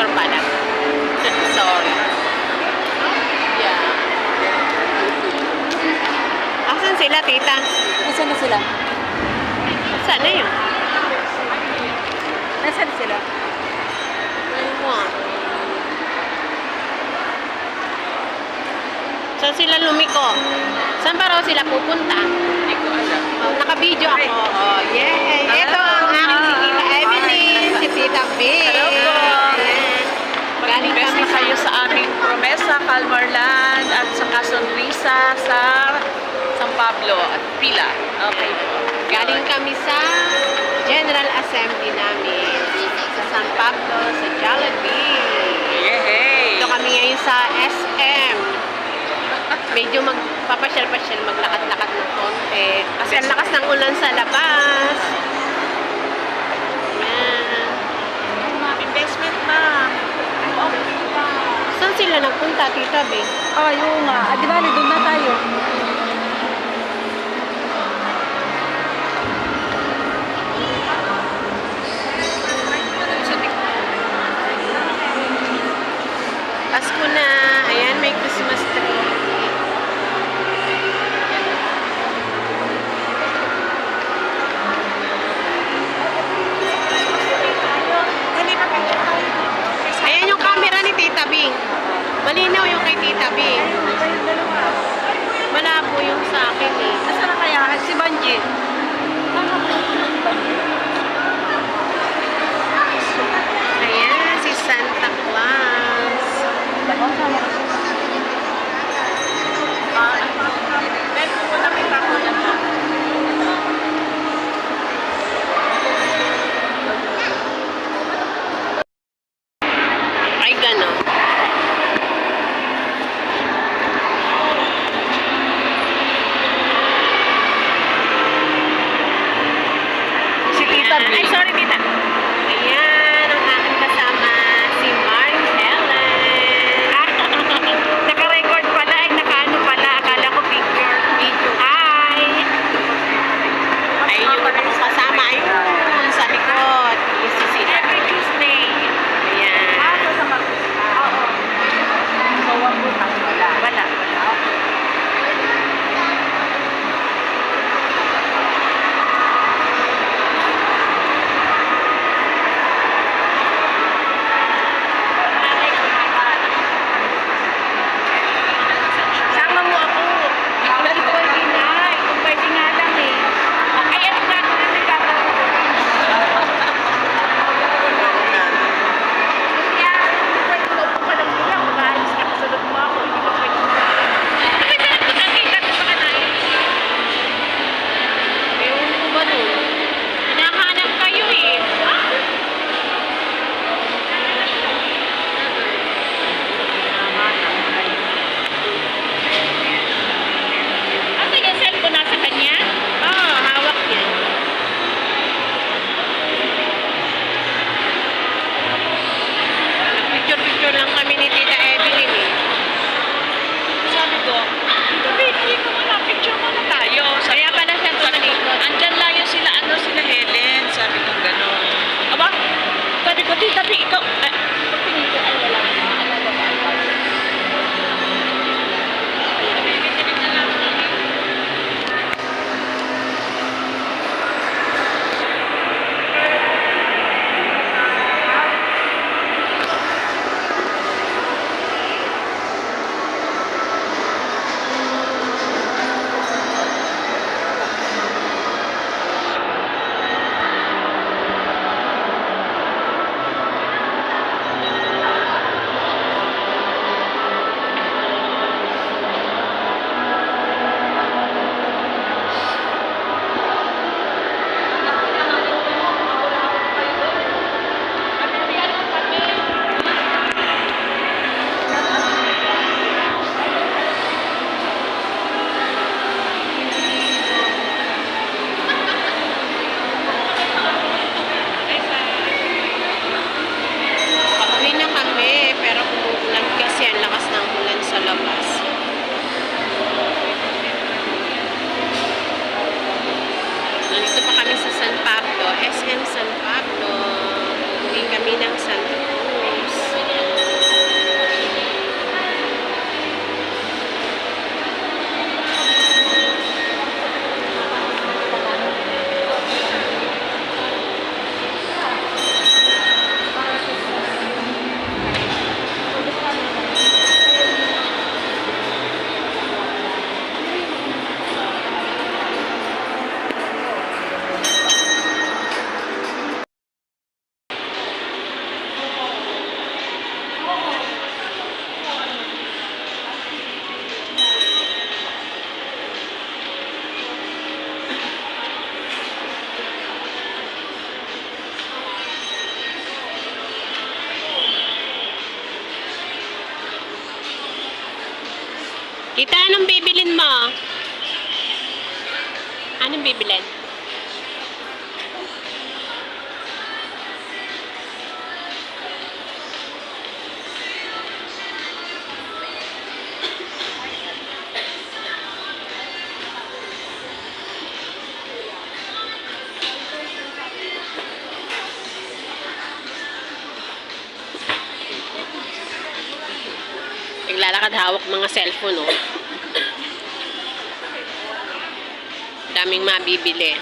picture pala. Sorry. Yeah. Asan sila, tita? Nasaan na sila? Saan na yun? Nasaan sila? Ayun. Saan sila lumiko? Saan pa raw sila pupunta? Hindi ko alam. Oh, naka-video ako. Oh, yay! Ito ang aking si Tita Evelyn, si Tita B. Hello po. Galing Mag-invest kami na kayo sa aming Promesa, Calmarland at sa Sonrisa sa San Pablo at Pila. Okay po. Galing kami sa General Assembly namin sa San Pablo, sa Jollibee. Yay! Ito kami ngayon sa SM. Medyo magpapasyal-pasyal, maglakad-lakad ng konti. Kasi ang lakas ng ulan sa labas. Yan. Investment na. Saan sila nagpunta, Tita B? Oo nga. Di ba, doon na tayo. Pasko na. Ayan, may Christmas tree. Ayan yung camera ni Tita Bing. Malinaw yung kay Tita Bing. Malabo yung sa akin eh. Nasaan na kaya? Si Banji. Ayan, si Santa Claus. Ay, gano'n. Si Tita B. Ay, sorry, Tita. Ayan, ang aking kasama, si Mari Helen. Naka-record pala. Ay, naka-ano pala. Akala ko picture. Video. Hi! Ayun yung akong kasama. Ayun, sa likod. Si Sita. Every Tuesday. Ayan. Sa Marcos. Oo. So, wala. Wala. Sama mo ako. Hindi pwede na. Kung pwede nga lang eh. Ay, ano nga ito na nagkakaroon? Kaya, hindi pwede mo upo ka lang muna. Mag-aalis ka, kasunod mo ako. Hindi ka pwede mo. Bakit na nakikita ko sa kanayin? Ewan ko ba nun? Hinahanap kayo eh. Asa yung cellphone nasa kanya? Oo, hawak niya. Nag-picture-picture lang kami ni Tita Evelyn eh. Sabi ko, hindi ko muna, picture muna tayo. Kaya pala siya tumalikod. Andyan lang yung sila, sila Helen. Sabi ko gano'n. Aba, sabi ko, tita, ikaw, pagtingin ko, ay wala ka. Ano ba ba? SM San Pablo. Uwi kami ng Santa Cruz. Tita, anong bibilin mo? Anong bibilin? Naglalakad hawak mga cellphone, oh. Daming mabibili.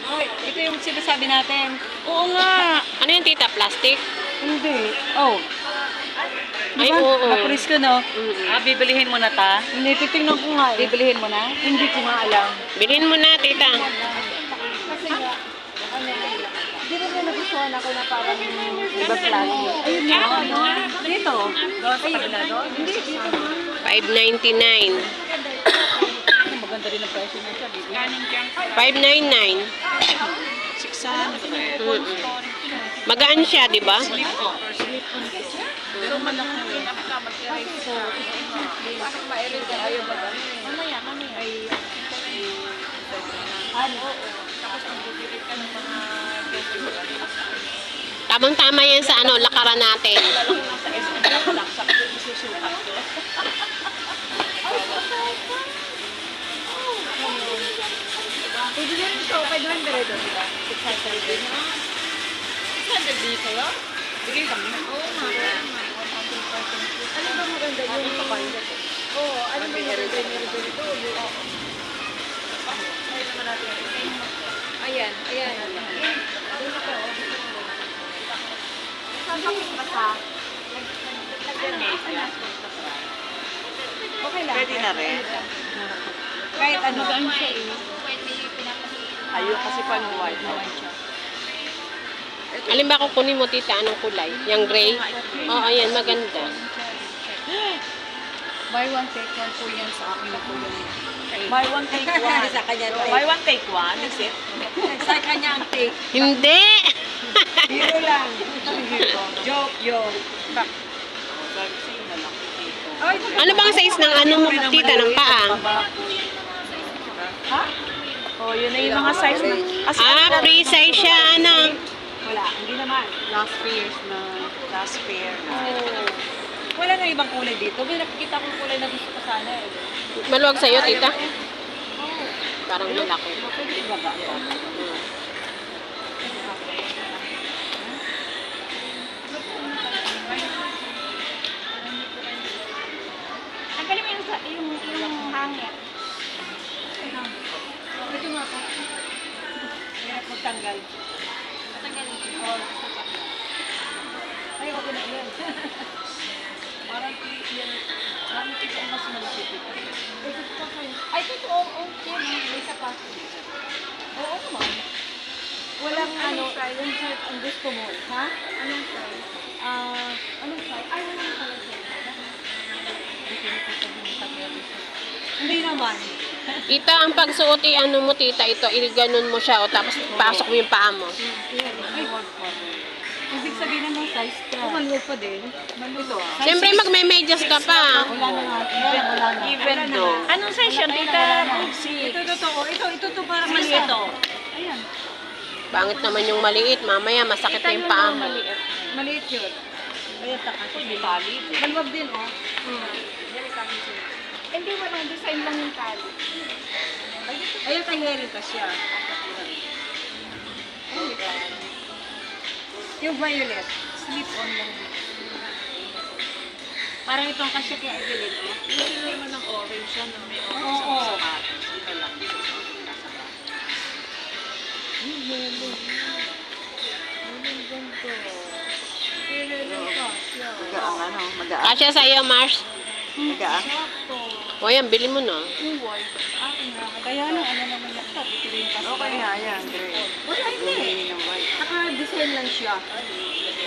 Hoy, ito yung sinasabi natin. Oo nga. Ano yung tita? Plastic? Hindi. Oh. Ay, Diba? oo. Napulis ko, no? Bibilihin mo na ta? Hindi, titignan ko nga eh. Bibilihin mo na? Hindi ko nga alam. Bilhin mo na, tita. Kasi nga, hindi rin na nagustuhan ako na parang iba klase. Ayun nga, ano? Dito. Sa kabila doon? Hindi, dito naman. 5.99. Maganda rin ang presyo na siya, baby. 5.99. 600. Magaan siya, di ba? Pero malaki yun. Kasi ito, parang ma-erase ka ayaw mag-ano eh. Mamaya. Ay, Ano? tapos magbibili ka ng mga Tamang-tama yan sa ano, lakaran natin. sa SM. Laksak ko, isusukat ko. Pwede yan ito, 500 doon, diba? 600 din. 600 dito lang? Bigay kami. Oo, Ano ba maganda yun? Ito pa yun. Oo, ano ba maganda yun? Ito. Ayan, ayan. Doon ako. Sasakit ba sa? Okay lang. Pwede na rin. Kahit ano. Magaan siya eh. Ayaw kasi pang white. Alin ba kukunin mo, tita? Anong kulay? Yung gray? Oo, ayan, maganda. Buy one, take one po yan sa akin na po yun. Buy one, take one. Sa kanya to. Buy one, take one. Is it? Sa kanya ang take. Hindi! Hero lang. Joke, joke. Sabi sa'yo na lang. Ay, Ano bang size ng ano mo, tita, ng paa? ha? Oh, yun na yung mga size na. Kasi Free size siya, ano? Wala, hindi naman. last pairs na. Last pair na. Wala na ibang kulay dito. May nakikita kong kulay na gusto ko sana eh. Maluwag sa'yo, tita? Parang malaki. Iba ba? Tanggalin mo yung hangit. Ito nga po. Hirap magtanggal. Tanggalin mo. Ay, okay na yan. Parang yan. Parang ito ang mas malaki dito. Ay, totoo. Okay, may isa pa. Oo naman. Walang ano, yung size ang gusto mo. Ha? Anong size? Anong size? Ay, walang pala size. Hindi naman. Tita, ang pagsuot, ano mo, tita, ito, ganun mo siya, o tapos pasok mo yung paa mo. Ay, ibig sabihin ng size ka. Oh, maluwag pa din. Ito ah. Siyempre, magme-medyas ka pa. Wala na nga. Wala na. Even though. Anong size yan, tita? Ito totoo. Ito parang Maliit to. Ayan. Bangit naman yung maliit, mamaya masakit na yung paa mo. Maliit yun. Ayan, takas. Hindi tali. Maluwag din, oh. Hindi, walang design lang yung tali. Ayan, kay Heritas siya. Yung violet, slip-on lang. Parang itong kasya kay Evelyn, oh. Yung naman ng orange siya na may orange Oo. sa sapatos. Ito lang. Magaang ano? Magaang. Kasya sa'yo, Mars. Magaang. O yan, bili mo na. Kaya ano naman laptop, ito rin yung kasya. Okay nga yan. Great. Wala, hindi. Bumili ng white. Naka-design lang siya.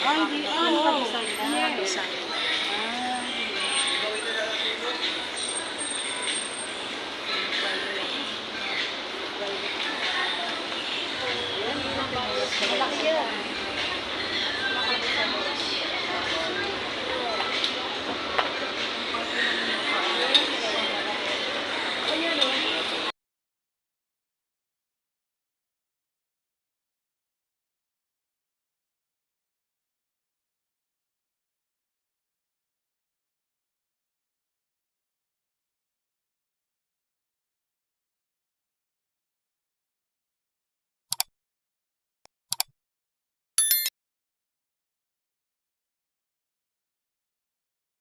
Ay, hindi. Naka-design lang. Design. Malaki yan.